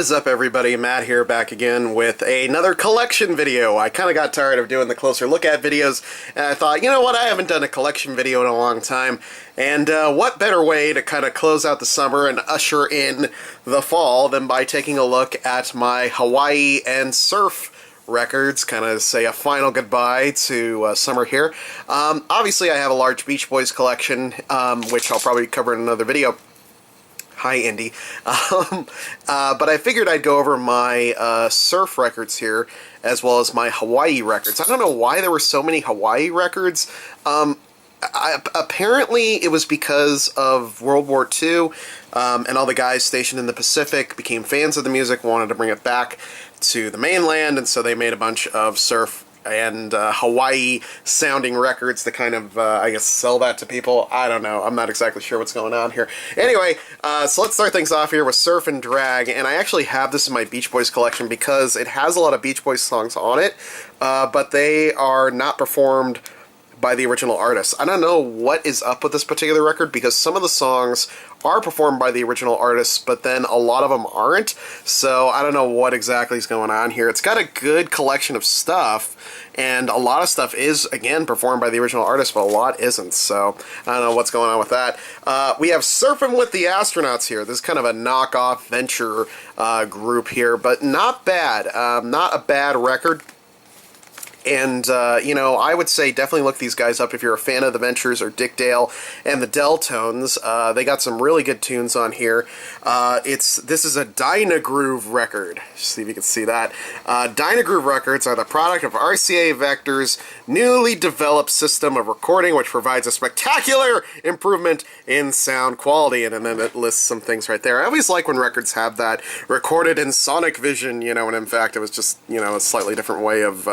is up, everybody? Matt here, back again with another collection video. I kind of got tired of doing the closer look at videos, and I thought, you know what, I haven't done a collection video in a long time, and what better way to kind of close out the summer and usher in the fall than by taking a look at my Hawaii and surf records, kind of say a final goodbye to summer here. Obviously, I have a large Beach Boys collection, which I'll probably cover in another video. Hi, Indy. But I figured I'd go over my surf records here, as well as my Hawaii records. I don't know why there were so many Hawaii records. Apparently, it was because of World War II, and all the guys stationed in the Pacific became fans of the music, wanted to bring it back to the mainland, and so they made a bunch of surf and Hawaii-sounding records to kind of, I guess, sell that to people. I don't know. I'm not exactly sure what's going on here. Anyway, so let's start things off here with Surf and Drag, and I actually have this in my Beach Boys collection because it has a lot of Beach Boys songs on it, but they are not performed by the original artist. I don't know what is up with this particular record because some of the songs are performed by the original artists, but then a lot of them aren't, so I don't know what exactly is going on here. It's got a good collection of stuff, and a lot of stuff is, again, performed by the original artist, but a lot isn't, so I don't know what's going on with that. We have Surfing with the Astronauts here. This is kind of a knockoff Venture group here, but not bad. Not a bad record. And, you know, I would say definitely look these guys up if you're a fan of the Ventures or Dick Dale and the Deltones. They got some really good tunes on here. This is a Dynagroove record. See if you can see that. Dynagroove records are the product of RCA Vector's newly developed system of recording, which provides a spectacular improvement in sound quality. And then it lists some things right there. I always like when records have that recorded in Sonic Vision, you know, and in fact it was just, you know, a slightly different way of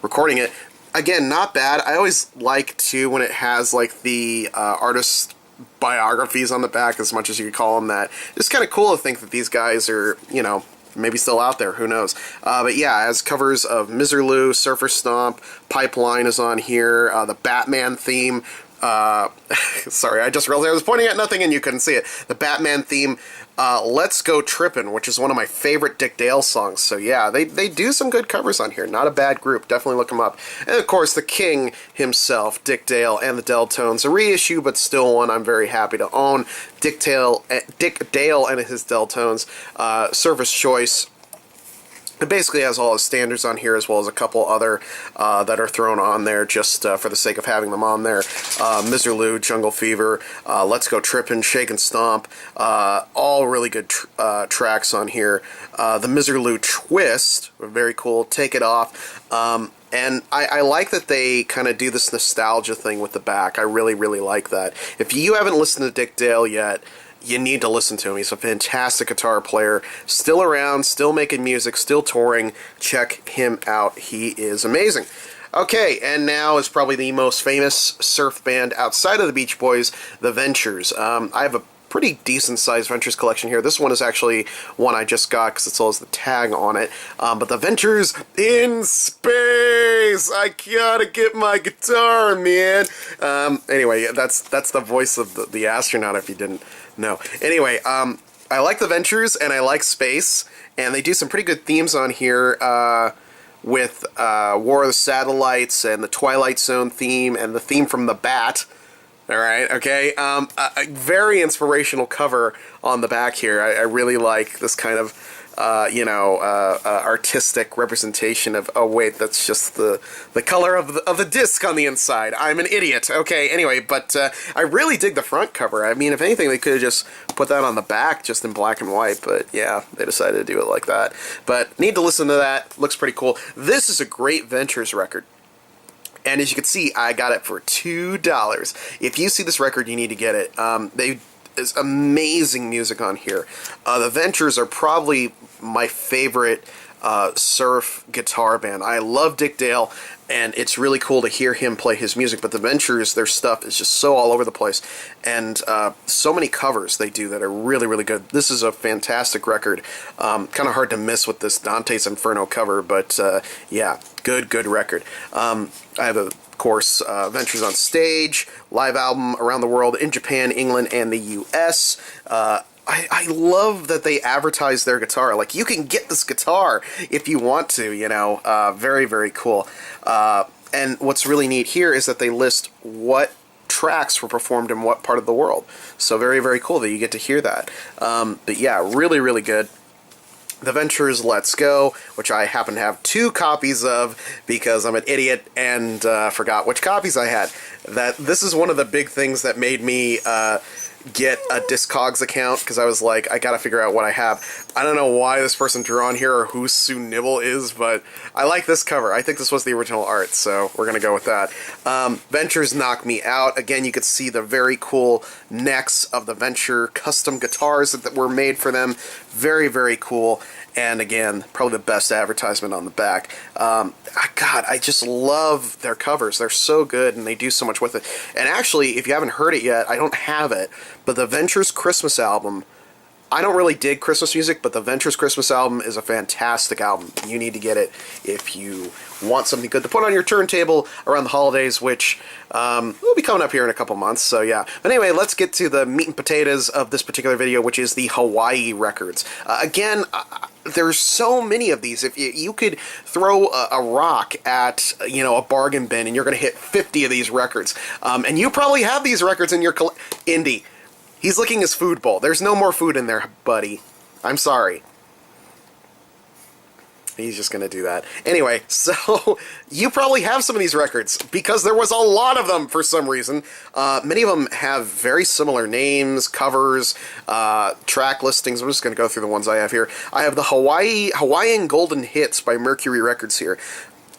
recording it. Again, not bad. I always like, too, when it has, like, the artist biographies on the back, as much as you could call them that. It's kind of cool to think that these guys are, you know, maybe still out there. Who knows? But yeah, as covers of Miserlou, Surfer Stomp, Pipeline is on here, the Batman theme. Sorry, I just realized I was pointing at nothing and you couldn't see it. The Batman theme, Let's Go Trippin', which is one of my favorite Dick Dale songs. So yeah, they do some good covers on here. Not a bad group. Definitely look them up. And of course, the king himself, Dick Dale and the Deltones. A reissue, but still one I'm very happy to own. Dick Dale and his Deltones. Surface Choice. It basically has all his standards on here, as well as a couple other that are thrown on there just for the sake of having them on there. Miserlou, Jungle Fever, Let's Go Trippin', Shake and Stomp, all really good tracks on here. The Miserlou Twist, very cool. Take It Off. And I like that they kind of do this nostalgia thing with the back. I really, really like that. If you haven't listened to Dick Dale yet, you need to listen to him. He's a fantastic guitar player. Still around, still making music, still touring. Check him out. He is amazing. Okay, and now is probably the most famous surf band outside of the Beach Boys, the Ventures. I have a pretty decent-sized Ventures collection here. This one is actually one I just got because it still has the tag on it. But the Ventures in Space! I gotta get my guitar, man! Anyway, that's the voice of the astronaut, if you didn't know. Anyway, I like the Ventures, and I like space, and they do some pretty good themes on here, with War of the Satellites, and the Twilight Zone theme, and the theme from The Bat. Alright, okay, a very inspirational cover on the back here. I really like this kind of, you know, artistic representation of, oh wait, that's just the color of the disc on the inside. I'm an idiot. Okay, anyway, but I really dig the front cover. I mean, if anything, they could have just put that on the back just in black and white, but yeah, they decided to do it like that. But need to listen to that. Looks pretty cool. This is a great Ventures record. And as you can see, I got it for $2. If you see this record, you need to get it. There's amazing music on here. The Ventures are probably my favorite surf guitar band. I love Dick Dale, and it's really cool to hear him play his music, but the Ventures, their stuff is just so all over the place, and so many covers they do that are really, really good. This is a fantastic record. Kind of hard to miss with this Dante's Inferno cover, but yeah, good record. I have a course, Ventures on Stage, live album around the world in Japan, England, and the U.S. I love that they advertise their guitar. Like, you can get this guitar if you want to, you know. Very, very cool. And what's really neat here is that they list what tracks were performed in what part of the world. So very, very cool that you get to hear that. But yeah, really, really good. The Ventures' Let's Go, which I happen to have 2 copies of because I'm an idiot and forgot which copies I had. This is one of the big things that made me get a Discogs account, because I was like, I gotta figure out what I have. I don't know why this person drew on here or who Sue Nibble is, but I like this cover. I think this was the original art, so we're gonna go with that. Ventures Knock Me Out. Again, you could see the very cool necks of the Venture custom guitars that were made for them. Very, very cool. And again, probably the best advertisement on the back. God, I just love their covers. They're so good, and they do so much with it. And actually, if you haven't heard it yet, I don't have it, but the Ventures Christmas album, I don't really dig Christmas music, but the Ventures Christmas album is a fantastic album. You need to get it if you want something good to put on your turntable around the holidays, which will be coming up here in a couple months, so yeah. But anyway, let's get to the meat and potatoes of this particular video, which is the Hawaii records. Again, there's so many of these. If you could throw a rock at, you know, a bargain bin, and you're going to hit 50 of these records. And you probably have these records in your Indy. He's licking his food bowl. There's no more food in there, buddy. I'm sorry. He's just going to do that. Anyway, so you probably have some of these records because there was a lot of them for some reason. Many of them have very similar names, covers, track listings. I'm just going to go through the ones I have here. I have the Hawaiian Golden Hits by Mercury Records here.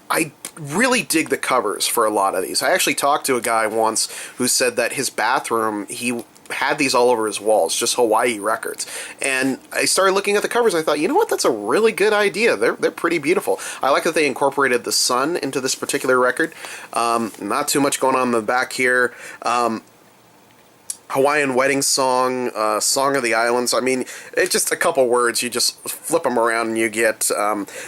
I really dig the covers for a lot of these. I actually talked to a guy once who said that his bathroom, he had these all over his walls, just Hawaii records. And I started looking at the covers, and I thought, you know what, that's a really good idea. They're pretty beautiful. I like that they incorporated the sun into this particular record. Not too much going on in the back here. Hawaiian Wedding Song, Song of the Islands. I mean, it's just a couple words. You just flip them around and you get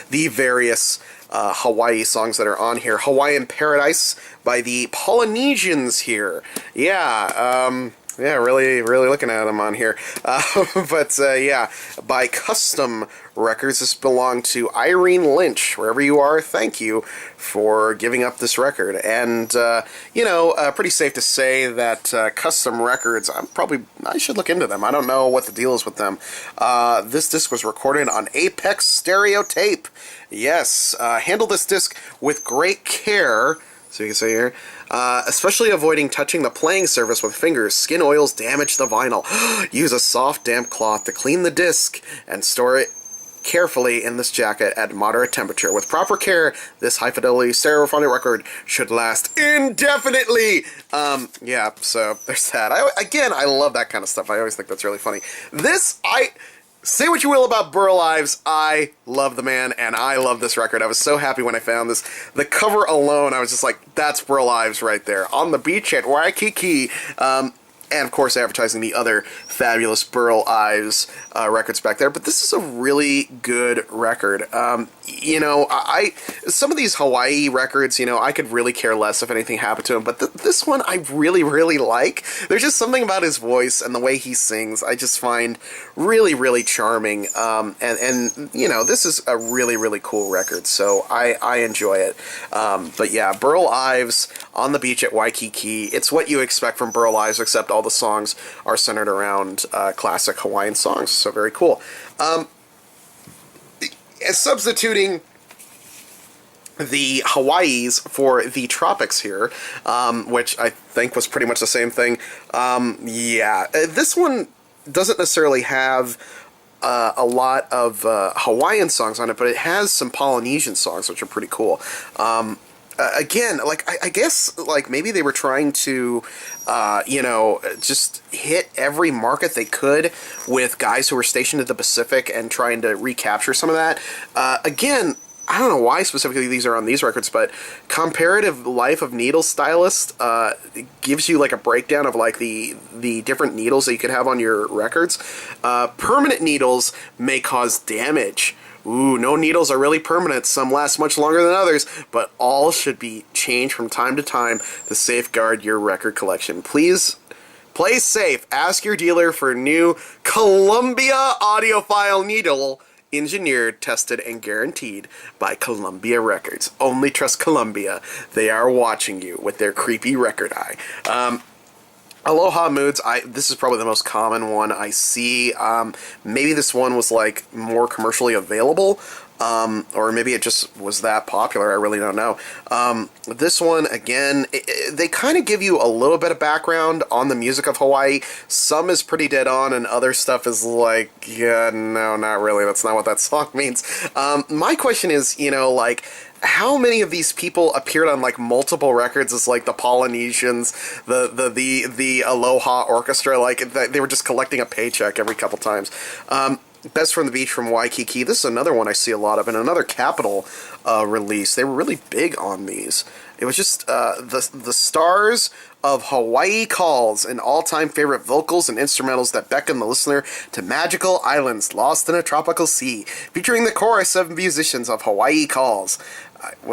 the various Hawaii songs that are on here. Hawaiian Paradise by the Polynesians here. Yeah, yeah, really looking at them on here. But yeah, by Custom Records. This belonged to Irene Lynch. Wherever you are, thank you for giving up this record. And, you know, pretty safe to say that Custom Records, I should look into them. I don't know what the deal is with them. This disc was recorded on Apex stereo tape. Yes, handle this disc with great care. So you can see here, especially avoiding touching the playing surface with fingers. Skin oils damage the vinyl. Use a soft, damp cloth to clean the disc and store it carefully in this jacket at moderate temperature. With proper care, this high-fidelity stereophonic record should last indefinitely. Yeah, so there's that. I love that kind of stuff. I always think that's really funny. Say what you will about Burl Ives, I love the man, and I love this record. I was so happy when I found this. The cover alone, I was just like, that's Burl Ives right there. On the beach at Waikiki. And, of course, advertising the other fabulous Burl Ives records back there. But this is a really good record. You know, some of these Hawaii records, you know, I could really care less if anything happened to him. But this one I really like. There's just something about his voice and the way he sings I just find really charming. And you know, this is a really cool record. So I enjoy it. But, yeah, Burl Ives, On the Beach at Waikiki. It's what you expect from Burl Ives, except all the songs are centered around classic Hawaiian songs, so very cool. Substituting the Hawaiis for the tropics here, which I think was pretty much the same thing. Yeah, this one doesn't necessarily have a lot of Hawaiian songs on it, but it has some Polynesian songs, which are pretty cool. Again, like, I guess, like, maybe they were trying to, you know, just hit every market they could with guys who were stationed in the Pacific and trying to recapture some of that. Again, I don't know why specifically these are on these records, but Comparative Life of Needle Stylist gives you, like, a breakdown of, like, the different needles that you could have on your records. Permanent needles may cause damage. Ooh, no needles are really permanent. Some last much longer than others, but all should be changed from time to time to safeguard your record collection. Please Play safe. Ask your dealer for new Columbia audiophile needle, engineered, tested, and guaranteed by Columbia Records. Only trust Columbia. They are watching you with their creepy record eye. Aloha Moods, this is probably the most common one I see. Maybe this one was like more commercially available, or maybe it just was that popular, I really don't know. This one, again, they kind of give you a little bit of background on the music of Hawaii. Some is pretty dead on, and other stuff is like, yeah, no, not really, that's not what that song means. My question is, you know, like, how many of these people appeared on like multiple records as like the Polynesians, the Aloha Orchestra? Like they were just collecting a paycheck every couple times. Best from the Beach from Waikiki. This is another one I see a lot of, and another Capitol release. They were really big on these. It was just the stars of Hawaii Calls, and all-time favorite vocals and instrumentals that beckon the listener to magical islands lost in a tropical sea, featuring the chorus of musicians of Hawaii Calls.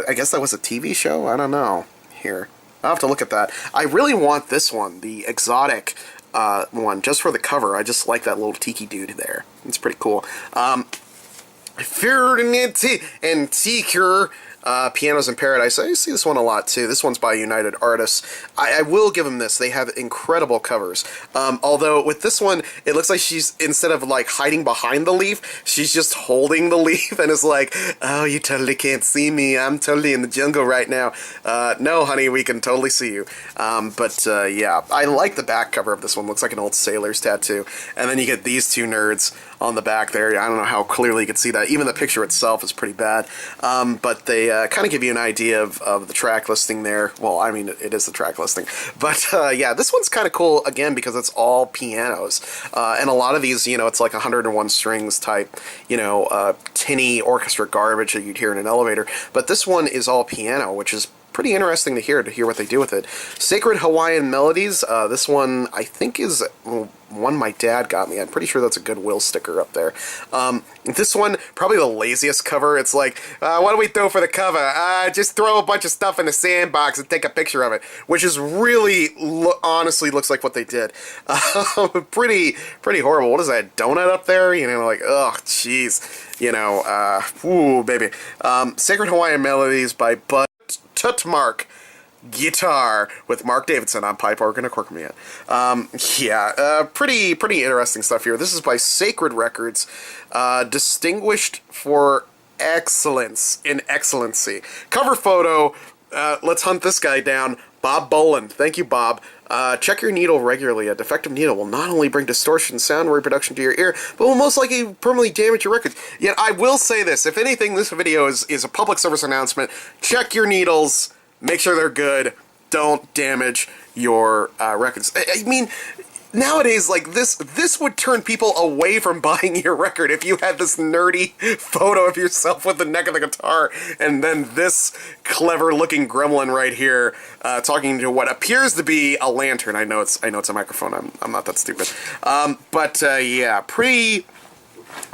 I guess that was a TV show? I don't know. Here. I'll have to look at that. I really want this one, the exotic one, just for the cover. I just like that little tiki dude there. It's pretty cool. And T-Cure, Pianos in Paradise. I see this one a lot too. This one's by United Artists. I will give them this. They have incredible covers. Although with this one, it looks like she's, instead of like hiding behind the leaf, she's just holding the leaf and is like, oh, you totally can't see me. I'm totally in the jungle right now. No, honey, we can totally see you. Yeah, I like the back cover of this one. Looks like an old sailor's tattoo. And then you get these two nerds on the back there. I don't know how clearly you can see that. Even the picture itself is pretty bad. But they kind of give you an idea of the track listing there. Well, I mean, it is the track listing. But yeah, this one's kind of cool, again, because it's all pianos. And a lot of these, you know, it's like 101 strings type, you know, tinny orchestra garbage that you'd hear in an elevator. But this one is all piano, which is pretty interesting to hear what they do with it. Sacred Hawaiian Melodies. This one, I think, is one my dad got me. I'm pretty sure that's a Goodwill sticker up there. This one, probably the laziest cover. It's like, what do we throw for the cover? Just throw a bunch of stuff in the sandbox and take a picture of it, which is really, honestly, looks like what they did. Pretty horrible. What is that, donut up there? You know, like, oh, jeez. You know, ooh, baby. Sacred Hawaiian Melodies by Bud Tutmark. Guitar with Mark Davidson on pipe, organ, and accordion. Pretty interesting stuff here. This is by Sacred Records, distinguished for excellence in excellency. Cover photo. Let's hunt this guy down. Bob Boland. Thank you, Bob. Check your needle regularly. A defective needle will not only bring distortion, sound reproduction to your ear, but will most likely permanently damage your records. Yet I will say this: if anything, this video is a public service announcement. Check your needles. Make sure they're good. Don't damage your records. I mean, nowadays, like, this would turn people away from buying your record if you had this nerdy photo of yourself with the neck of the guitar, and then this clever-looking gremlin right here talking to what appears to be a lantern. I know it's a microphone. I'm not that stupid. Yeah, pretty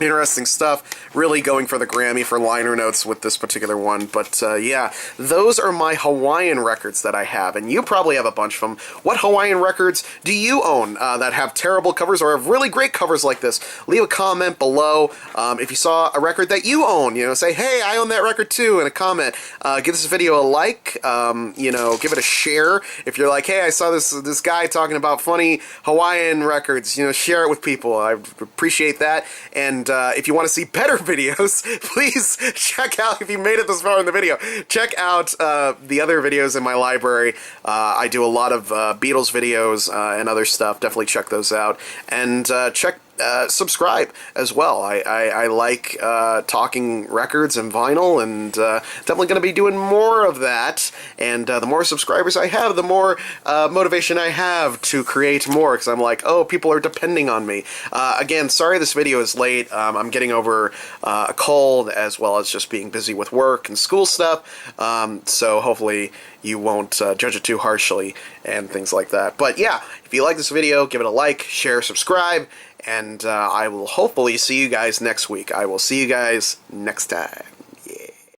interesting stuff. Really going for the Grammy for liner notes with this particular one. But yeah, those are my Hawaiian records that I have, and you probably have a bunch of them. What Hawaiian records do you own that have terrible covers or have really great covers like this? Leave a comment below. If you saw a record that you own, you know, say, hey, I own that record too, in a comment. Give this video a like, you know, give it a share. If you're like, hey, I saw this guy talking about funny Hawaiian records, you know, share it with people. I appreciate that. And if you want to see better videos, please check out, if you made it this far in the video, check out the other videos in my library. I do a lot of Beatles videos and other stuff. Definitely check those out. And subscribe as well. I like talking records and vinyl, and definitely going to be doing more of that. And the more subscribers I have, the more motivation I have to create more, because I'm like, oh, people are depending on me. Again, sorry this video is late. I'm getting over a cold, as well as just being busy with work and school stuff. So hopefully you won't judge it too harshly and things like that. But yeah, if you like this video, give it a like, share, subscribe, and I will hopefully see you guys next week. I will see you guys next time.